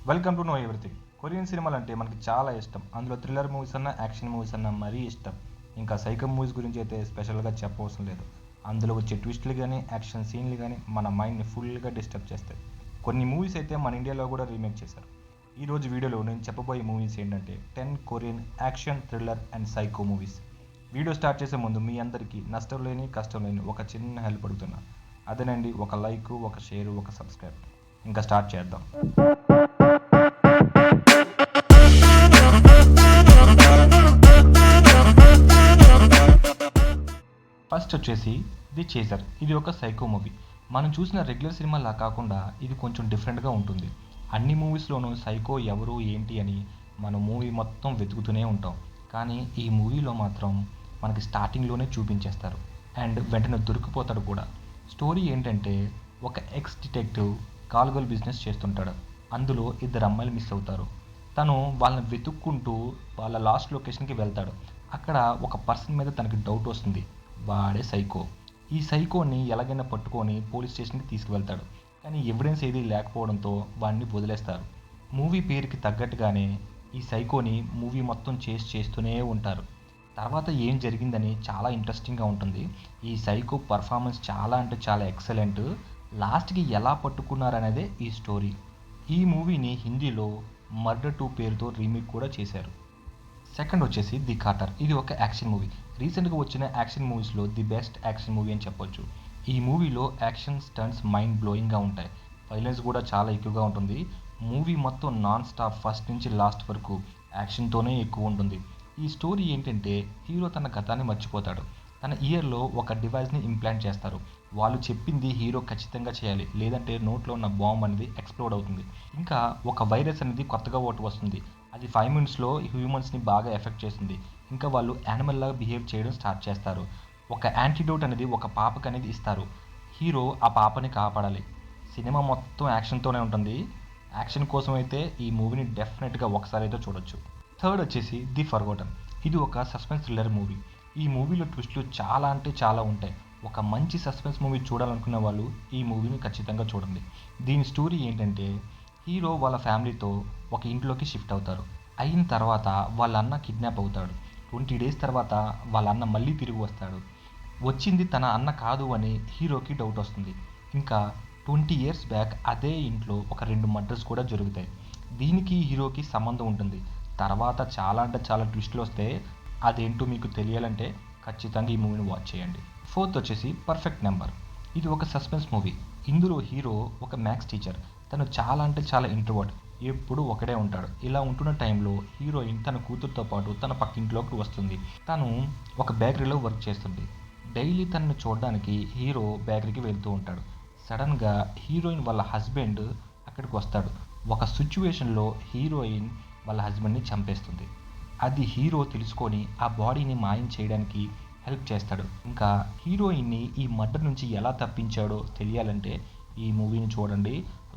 Welcome to know everything. Korean సినిమాలు అంటే మనకి చాలా ఇష్టం. అందులో థ్రిల్లర్ మూవీస్ అన్నా, యాక్షన్ మూవీస్ అన్నా మరీ ఇష్టం. ఇంకా సైకో మూవీస్ గురించి అయితే స్పెషల్గా చెప్పవసరం లేదు. అందులో వచ్చే ట్విస్టులు కానీ, యాక్షన్ సీన్లు కానీ మన మైండ్ని ఫుల్గా డిస్టర్బ్ చేస్తాయి. కొన్ని మూవీస్ అయితే మన ఇండియాలో కూడా రీమేక్ చేశారు. ఈరోజు వీడియోలో నేను చెప్పబోయే మూవీస్ ఏంటంటే 10 Korean action, thriller and psycho movies. Video start చేసే ముందు మీ అందరికీ నష్టం లేని, కష్టం లేని ఒక చిన్న హెల్ప్ అడుగుతున్నా. అదేనండి, ఒక లైక్, ఒక షేర్, ఒక సబ్స్క్రైబ్. ఇంకా స్టార్ట్ చేద్దాం. ఫస్ట్ వచ్చేసి ది చేజర్. ఇది ఒక సైకో మూవీ. మనం చూసిన రెగ్యులర్ సినిమాలా కాకుండా ఇది కొంచెం డిఫరెంట్గా ఉంటుంది. అన్ని మూవీస్లోనూ సైకో ఎవరు ఏంటి అని మనం మూవీ మొత్తం వెతుకుతూనే ఉంటాం. కానీ ఈ మూవీలో మాత్రం మనకి స్టార్టింగ్లోనే చూపించేస్తారు అండ్ వెంటనే దొరికిపోతాడు కూడా. స్టోరీ ఏంటంటే, ఒక ఎక్స్ డిటెక్టివ్ కాలుగోలు బిజినెస్ చేస్తుంటాడు. అందులో ఇద్దరు అమ్మాయిలు మిస్ అవుతారు. తను వాళ్ళని వెతుక్కుంటూ వాళ్ళ లాస్ట్ లొకేషన్కి వెళ్తాడు. అక్కడ ఒక పర్సన్ మీద తనకి డౌట్ వస్తుంది. వాడే సైకో. ఈ సైకోని ఎలాగైనా పట్టుకొని పోలీస్ స్టేషన్కి తీసుకువెళ్తాడు. కానీ ఎవిడెన్స్ ఏది లేకపోవడంతో వాడిని వదిలేస్తారు. మూవీ పేరుకి తగ్గట్టుగానే ఈ సైకోని మూవీ మొత్తం చేస్తూనే ఉంటారు. తర్వాత ఏం జరిగిందని చాలా ఇంట్రెస్టింగ్గా ఉంటుంది. ఈ సైకో పర్ఫార్మెన్స్ చాలా అంటే చాలా ఎక్సలెంట్. లాస్ట్కి ఎలా పట్టుకున్నారనేదే ఈ స్టోరీ. ఈ మూవీని హిందీలో మర్డర్ 2 పేరుతో రీమేక్ కూడా చేశారు. సెకండ్ వచ్చేసి ది కార్టర్. ఇది ఒక యాక్షన్ మూవీ. రీసెంట్గా వచ్చిన యాక్షన్ మూవీస్లో ది బెస్ట్ యాక్షన్ మూవీ అని చెప్పొచ్చు. ఈ మూవీలో యాక్షన్ స్టంట్స్ మైండ్ బ్లోయింగ్గా ఉంటాయి. వైలెన్స్ కూడా చాలా ఎక్కువగా ఉంటుంది. మూవీ మొత్తం నాన్ స్టాప్ ఫస్ట్ నుంచి లాస్ట్ వరకు యాక్షన్తోనే ఎక్కువ ఉంటుంది. ఈ స్టోరీ ఏంటంటే, హీరో తన గతాన్ని మర్చిపోతాడు. తన ఇయర్లో ఒక డివైస్ని ఇంప్లాంట్ చేస్తారు. వాళ్ళు చెప్పింది హీరో ఖచ్చితంగా చేయాలి, లేదంటే నోట్లో ఉన్న బాంబ్ అనేది ఎక్స్ప్లోడ్ అవుతుంది. ఇంకా ఒక వైరస్ అనేది కొత్తగా ఒకటి వస్తుంది. అది 5 మినిట్స్లో హ్యూమన్స్ని బాగా ఎఫెక్ట్ చేస్తుంది. ఇంకా వాళ్ళు యానిమల్ లాగా బిహేవ్ చేయడం స్టార్ట్ చేస్తారు. ఒక యాంటీడోట్ అనేది ఒక పాపకి అనేది ఇస్తారు. హీరో ఆ పాపని కాపాడాలి. సినిమా మొత్తం యాక్షన్తోనే ఉంటుంది. యాక్షన్ కోసం అయితే ఈ మూవీని డెఫినెట్గా ఒకసారి అయితే చూడొచ్చు. థర్డ్ వచ్చేసి ది ఫర్గోటన్. ఇది ఒక సస్పెన్స్ థ్రిల్లర్ మూవీ. ఈ మూవీలో ట్విస్టులు చాలా అంటే చాలా ఉంటాయి. ఒక మంచి సస్పెన్స్ మూవీ చూడాలనుకునే వాళ్ళు ఈ మూవీని ఖచ్చితంగా చూడండి. దీని స్టోరీ ఏంటంటే, హీరో వాళ్ళ ఫ్యామిలీతో ఒక ఇంట్లోకి షిఫ్ట్ అవుతారు. అయిన తర్వాత వాళ్ళ అన్న కిడ్నాప్ అవుతాడు. 20 డేస్ తర్వాత వాళ్ళ అన్న మళ్ళీ తిరిగి వస్తాడు. వచ్చింది తన అన్న కాదు అని హీరోకి డౌట్ వస్తుంది. ఇంకా 20 ఇయర్స్ బ్యాక్ అదే ఇంట్లో ఒక 2 మర్డర్స్ కూడా జరుగుతాయి. దీనికి హీరోకి సంబంధం ఉంటుంది. తర్వాత చాలా అంటే చాలా ట్విస్టులు వస్తాయి. అదేంటో మీకు తెలియాలంటే ఖచ్చితంగా ఈ మూవీని వాచ్ చేయండి. ఫోర్త్ వచ్చేసి పర్ఫెక్ట్ నెంబర్. ఇది ఒక సస్పెన్స్ మూవీ. ఇందులో హీరో ఒక మ్యాథ్స్ టీచర్. తను చాలా అంటే చాలా ఇంట్రోవర్ట్. ఎప్పుడు ఒకడే ఉంటాడు. ఇలా ఉంటున్న టైంలో హీరోయిన్ తన కూతురుతో పాటు తన పక్కింట్లోకి వస్తుంది. తను ఒక బేకరీలో వర్క్ చేస్తుంది. డైలీ తనను చూడడానికి హీరో బేకరీకి వెళ్తూ ఉంటాడు. సడన్గా హీరోయిన్ వాళ్ళ హస్బెండ్ అక్కడికి వస్తాడు. ఒక సిచ్యువేషన్లో హీరోయిన్ వాళ్ళ హస్బెండ్ని చంపేస్తుంది. అది హీరో తెలుసుకొని ఆ బాడీని మాయం చేయడానికి హెల్ప్ చేస్తాడు. ఇంకా హీరోయిన్ని ఈ మర్డర్ నుంచి ఎలా తప్పించాడో తెలియాలంటే ఈ మూవీని చూడండి.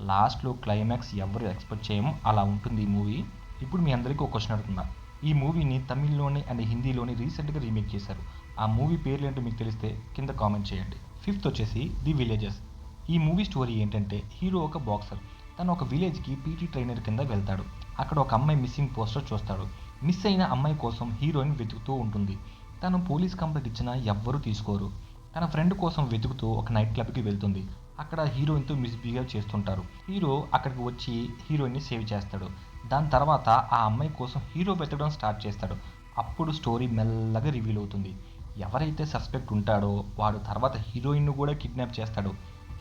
లాస్ట్లో క్లైమాక్స్ ఎవరు ఎక్స్పెక్ట్ చేయము, అలా ఉంటుంది ఈ మూవీ. ఇప్పుడు మీ అందరికీ ఒక క్వశ్చన్ అడుగుతున్నా. ఈ మూవీని తమిళ్లోని అండ్ హిందీలోని రీసెంట్గా రీమేక్ చేశారు. ఆ మూవీ పేర్లు ఏంటో మీకు తెలిస్తే కింద కామెంట్ చేయండి. ఫిఫ్త్ వచ్చేసి ది విలేజెస్. ఈ మూవీ స్టోరీ ఏంటంటే, హీరో ఒక బాక్సర్. తను ఒక విలేజ్కి పీటీ ట్రైనర్ కింద వెళ్తాడు. అక్కడ ఒక అమ్మాయి మిస్సింగ్ పోస్టర్ చూస్తాడు. మిస్ అయిన అమ్మాయి కోసం హీరోయిన్ వెతుకుతూ ఉంటుంది. తను పోలీస్ కంప్లైంట్ ఇచ్చినా ఎవ్వరూ తీసుకోరు. తన ఫ్రెండ్ కోసం వెతుకుతూ ఒక నైట్ క్లబ్కి వెళ్తుంది. అక్కడ హీరోయిన్తో మిస్బిహేవ్ చేస్తుంటారు. హీరో అక్కడికి వచ్చి హీరోయిన్ని సేవ్ చేస్తాడు. దాని తర్వాత ఆ అమ్మాయి కోసం హీరో వెతకడం స్టార్ట్ చేస్తాడు. అప్పుడు స్టోరీ మెల్లగా రివీల్ అవుతుంది. ఎవరైతే సస్పెక్ట్ ఉంటాడో వాడు తర్వాత హీరోయిన్ను కూడా కిడ్నాప్ చేస్తాడు.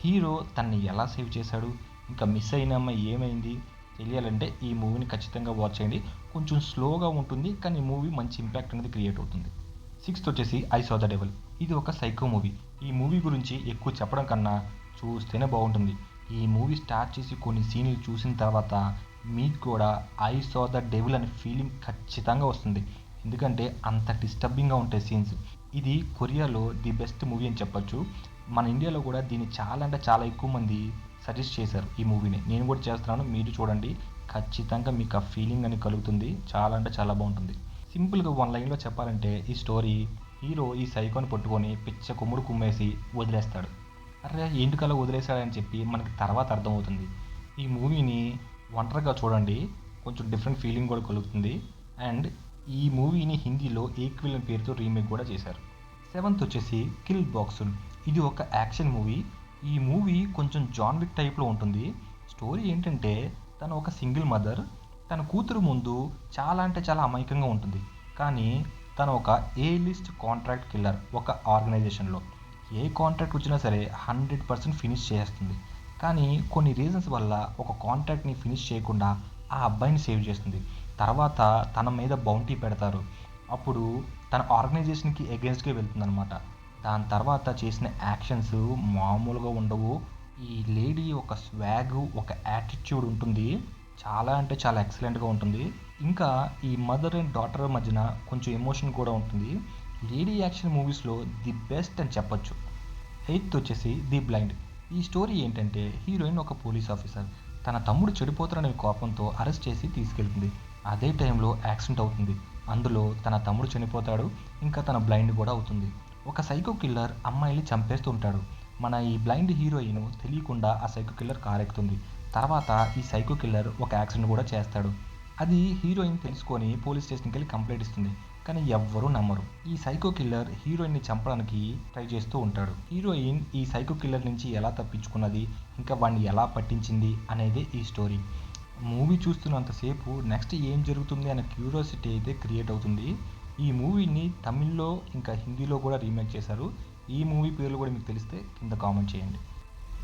హీరో తన్ని ఎలా సేవ్ చేశాడు, ఇంకా మిస్ అయిన అమ్మాయి ఏమైంది తెలియాలంటే ఈ మూవీని ఖచ్చితంగా వాచ్ చేయండి. కొంచెం స్లోగా ఉంటుంది, కానీ మూవీ మంచి ఇంపాక్ట్ అనేది క్రియేట్ అవుతుంది. సిక్స్త్ వచ్చేసి ఐ సా ద డెవిల్. ఇది ఒక సైకో మూవీ. ఈ మూవీ గురించి ఎక్కువ చెప్పడం కన్నా చూస్తేనే బాగుంటుంది. ఈ మూవీ స్టార్ట్ చేసి కొన్ని సీన్లు చూసిన తర్వాత మీకు కూడా ఐ సా ద డెవిల్ అనే ఫీలింగ్ ఖచ్చితంగా వస్తుంది. ఎందుకంటే అంత డిస్టర్బింగ్గా ఉంటాయి సీన్స్. ఇది కొరియాలో ది బెస్ట్ మూవీ అని చెప్పొచ్చు. మన ఇండియాలో కూడా దీన్ని చాలా అంటే చాలా ఎక్కువ మంది సజెస్ట్ చేశారు ఈ మూవీని. నేను కూడా చేస్తున్నాను, మీరు చూడండి. ఖచ్చితంగా మీకు ఆ ఫీలింగ్ అని కలుగుతుంది. చాలా అంటే చాలా బాగుంటుంది. సింపుల్గా 1 లైన్లో చెప్పాలంటే ఈ స్టోరీ, హీరో ఈ సైకోని పట్టుకొని పిచ్చ కుమ్ముడు కుమ్మేసి వదిలేస్తాడు. అరే ఎందుకలా వదిలేశాడని చెప్పి మనకి తర్వాత అర్థమవుతుంది. ఈ మూవీని ఒంటరిగా చూడండి, కొంచెం డిఫరెంట్ ఫీలింగ్ కూడా కలుగుతుంది. అండ్ ఈ మూవీని హిందీలో ఈక్విలెంట్ పేరుతో రీమేక్ కూడా చేశారు. సెవెంత్ వచ్చేసి కిల్ బాక్సున్. ఇది ఒక యాక్షన్ మూవీ. ఈ మూవీ కొంచెం జాన్ విక్ టైప్లో ఉంటుంది. స్టోరీ ఏంటంటే, తను ఒక సింగిల్ మదర్. తన కూతురు ముందు చాలా అంటే చాలా అమాయకంగా ఉంటుంది. కానీ తను ఒక ఏ లిస్ట్ కాంట్రాక్ట్ కిల్లర్ ఒక ఆర్గనైజేషన్లో. ఏ కాంట్రాక్ట్ వచ్చినా సరే 100% ఫినిష్ చేస్తుంది. కానీ కొన్ని రీజన్స్ వల్ల ఒక కాంట్రాక్ట్ని ఫినిష్ చేయకుండా ఆ అబ్బాయిని సేవ్ చేస్తుంది. తర్వాత తన మీద బౌంటీ పెడతారు. అప్పుడు తన ఆర్గనైజేషన్కి ఎగెన్స్ట్గా వెళ్తుందనమాట. దాని తర్వాత చేసిన యాక్షన్స్ మామూలుగా ఉండవు. ఈ లేడీ ఒక స్వాగ్, ఒక యాటిట్యూడ్ ఉంటుంది. చాలా అంటే చాలా ఎక్సలెంట్గా ఉంటుంది. ఇంకా ఈ మదర్ అండ్ డాటర్ మధ్యన కొంచెం ఎమోషన్ కూడా ఉంటుంది. లేడీ యాక్షన్ మూవీస్లో ది బెస్ట్ అని చెప్పొచ్చు. ఎయిత్ వచ్చేసి ది బ్లైండ్. ఈ స్టోరీ ఏంటంటే, హీరోయిన్ ఒక పోలీస్ ఆఫీసర్. తన తమ్ముడు చెడిపోతాడనే కోపంతో అరెస్ట్ చేసి తీసుకెళ్తుంది. అదే టైంలో యాక్సిడెంట్ అవుతుంది. అందులో తన తమ్ముడు చనిపోతాడు. ఇంకా తన బ్లైండ్ కూడా అవుతుంది. ఒక సైకో కిల్లర్ అమ్మాయిని చంపేస్తూ ఉంటాడు. మన ఈ బ్లైండ్ హీరోయిన్ తెలియకుండా ఆ సైకో కిల్లర్ కారెక్కుతుంది. తర్వాత ఈ సైకో కిల్లర్ ఒక యాక్సిడెంట్ కూడా చేస్తాడు. అది హీరోయిన్ తెలుసుకొని పోలీస్ స్టేషన్కి వెళ్ళి కంప్లైంట్ ఇస్తుంది. కానీ ఎవ్వరూ నమ్మరు. ఈ సైకో కిల్లర్ హీరోయిన్ని చంపడానికి ట్రై చేస్తూ ఉంటాడు. హీరోయిన్ ఈ సైకో కిల్లర్ నుంచి ఎలా తప్పించుకున్నది, ఇంకా వాడిని ఎలా పట్టించింది అనేదే ఈ స్టోరీ. మూవీ చూస్తున్నంతసేపు నెక్స్ట్ ఏం జరుగుతుంది అనే క్యూరియాసిటీ అయితే క్రియేట్ అవుతుంది. ఈ మూవీని తమిళ్లో ఇంకా హిందీలో కూడా రీమేక్ చేశారు. ఈ మూవీ పేర్లు కూడా మీకు తెలిస్తే కింద కామెంట్ చేయండి.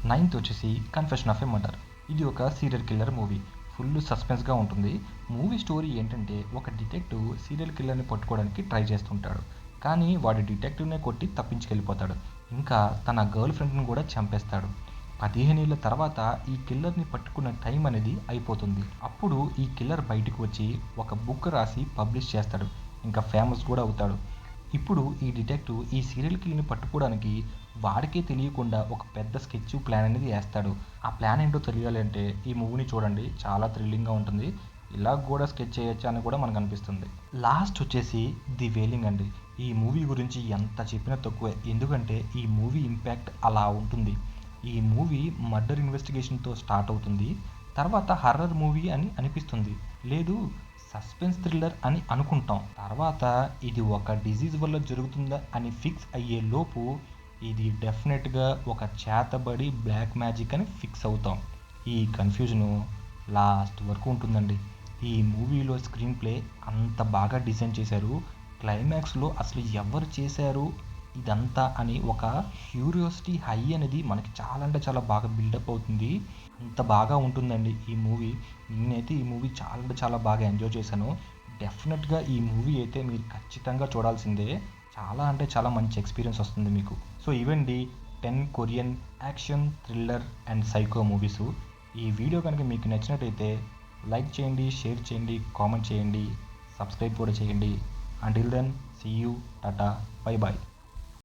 నైన్త్ వచ్చేసి కన్ఫెషన్ ఆఫ్ ఎ మర్డర్. ఇది ఒక సీరియల్ కిల్లర్ మూవీ. ఫుల్ సస్పెన్స్గా ఉంటుంది. మూవీ స్టోరీ ఏంటంటే, ఒక డిటెక్టివ్ సీరియల్ కిల్లర్ని పట్టుకోవడానికి ట్రై చేస్తుంటాడు. కానీ వాడు డిటెక్టివ్నే కొట్టి తప్పించుకెళ్ళిపోతాడు. ఇంకా తన గర్ల్ ఫ్రెండ్ని కూడా చంపేస్తాడు. 15 ఏళ్ళ తర్వాత ఈ కిల్లర్ని పట్టుకున్న టైం అనేది అయిపోతుంది. అప్పుడు ఈ కిల్లర్ బయటకు వచ్చి ఒక బుక్ రాసి పబ్లిష్ చేస్తాడు. ఇంకా ఫేమస్ కూడా అవుతాడు. ఇప్పుడు ఈ డిటెక్టివ్ ఈ సీరియల్ కిల్ని పట్టుకోవడానికి వాడికే తెలియకుండా ఒక పెద్ద స్కెచ్ ప్లాన్ అనేది వేస్తాడు. ఆ ప్లాన్ ఏంటో తెలియాలి అంటే ఈ మూవీని చూడండి, చాలా థ్రిల్లింగ్గా ఉంటుంది. ఇలా కూడా స్కెచ్ చేయొచ్చా అని కూడా మనకు అనిపిస్తుంది. లాస్ట్ వచ్చేసి ది వేలింగ్ అండి. ఈ మూవీ గురించి ఎంత చెప్పినా తక్కువే. ఎందుకంటే ఈ మూవీ ఇంపాక్ట్ అలా ఉంటుంది. ఈ మూవీ మర్డర్ ఇన్వెస్టిగేషన్తో స్టార్ట్ అవుతుంది. తర్వాత హర్రర్ మూవీ అని అనిపిస్తుంది. లేదు, సస్పెన్స్ థ్రిల్లర్ అని అనుకుంటాం. తర్వాత ఇది ఒక డిజీజ్ వల్ల జరుగుతుందా అని ఫిక్స్ అయ్యే లోపు ఇది డెఫినెట్గా ఒక చేతబడి బ్లాక్ మ్యాజిక్ అని ఫిక్స్ అవుతాం. ఈ కన్ఫ్యూజను లాస్ట్ వరకు ఉంటుందండి. ఈ మూవీలో స్క్రీన్ ప్లే అంత బాగా డిజైన్ చేశారు. క్లైమాక్స్లో అసలు ఎవరు చేశారు ఇదంతా అని ఒక క్యూరియాసిటీ హై అనేది మనకి చాలా అంటే చాలా బాగా బిల్డప్ అవుతుంది. అంత బాగా ఉంటుందండి ఈ మూవీ. నేనైతే ఈ మూవీ చాలా అంటే చాలా బాగా ఎంజాయ్ చేశాను. డెఫినెట్గా ఈ మూవీ అయితే మీరు ఖచ్చితంగా చూడాల్సిందే. చాలా అంటే చాలా మంచి ఎక్స్పీరియన్స్ వస్తుంది మీకు. సో ఇవండి 10 Korean action, thriller and psycho movies. ఈ వీడియో కనుక మీకు నచ్చినట్టయితే లైక్ చేయండి, షేర్ చేయండి, కామెంట్ చేయండి, సబ్స్క్రైబ్ కూడా చేయండి. Until then, see you, tata, bye bye.